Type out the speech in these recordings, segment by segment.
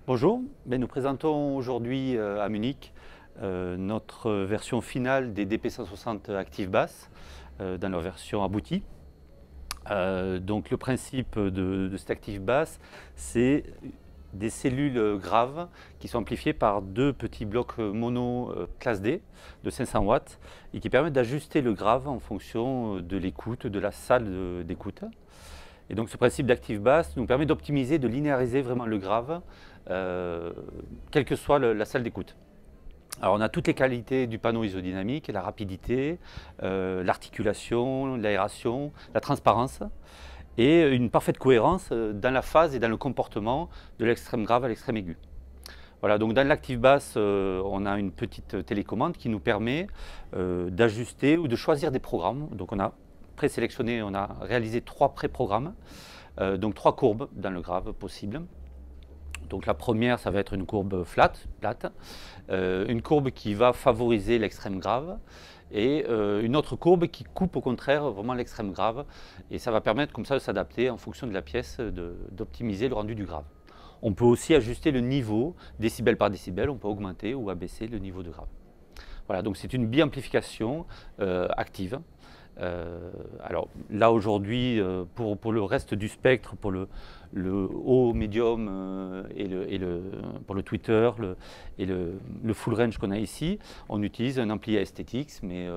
Bonjour, nous présentons aujourd'hui à Munich notre version finale des DP160 Active Bass dans leur version aboutie. Donc le principe de cette Active Bass, c'est des cellules graves qui sont amplifiées par deux petits blocs mono classe D de 500 watts et qui permettent d'ajuster le grave en fonction de l'écoute, de la salle d'écoute. Et donc ce principe d'Active Bass nous permet d'optimiser, de linéariser vraiment le grave, quelle que soit la salle d'écoute. Alors on a toutes les qualités du panneau isodynamique, la rapidité, l'articulation, l'aération, la transparence et une parfaite cohérence dans la phase et dans le comportement de l'extrême grave à l'extrême aigu. Voilà, donc dans l'Active Bass, on a une petite télécommande qui nous permet d'ajuster ou de choisir des programmes. Donc on a présélectionné, on a réalisé 3 pré-programmes, donc 3 courbes dans le grave possible. Donc la première, ça va être une courbe plate, une courbe qui va favoriser l'extrême grave, et une autre courbe qui coupe au contraire vraiment l'extrême grave, et ça va permettre comme ça de s'adapter en fonction de la pièce, d'optimiser le rendu du grave. On peut aussi ajuster le niveau, décibel par décibel, on peut augmenter ou abaisser le niveau de grave. Voilà, donc c'est une biamplification active. Alors là aujourd'hui, pour le reste du spectre, pour le haut, médium pour le tweeter et le full range qu'on a ici, on utilise un ampli STX, mais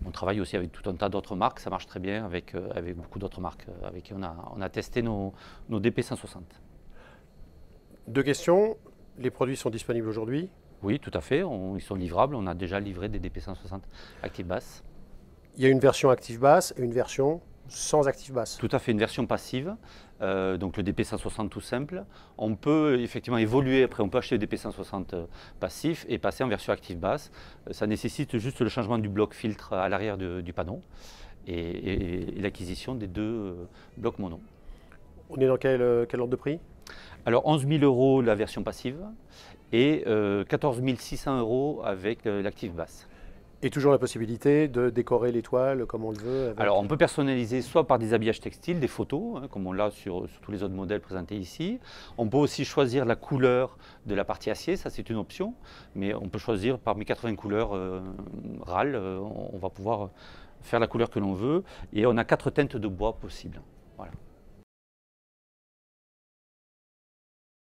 on travaille aussi avec tout un tas d'autres marques, ça marche très bien avec beaucoup d'autres marques avec qui on a testé nos DP160. 2 questions, les produits sont disponibles aujourd'hui? Oui, tout à fait, ils sont livrables, on a déjà livré des DP160 Active Bass. Il y a une version Active Bass et une version sans Active Bass. Tout à fait, une version passive, donc le DP160 tout simple. On peut effectivement évoluer, après on peut acheter le DP160 passif et passer en version Active Bass. Ça nécessite juste le changement du bloc filtre à l'arrière du panneau et l'acquisition des 2 blocs mono. On est dans quel ordre de prix? Alors 11 000 € la version passive et 14 600 € avec l'Active Bass. Et toujours la possibilité de décorer l'étoile comme on le veut avec... Alors on peut personnaliser soit par des habillages textiles, des photos, comme on l'a sur tous les autres modèles présentés ici. On peut aussi choisir la couleur de la partie acier, ça c'est une option, mais on peut choisir parmi 80 couleurs RAL, on va pouvoir faire la couleur que l'on veut, et on a 4 teintes de bois possibles. Voilà.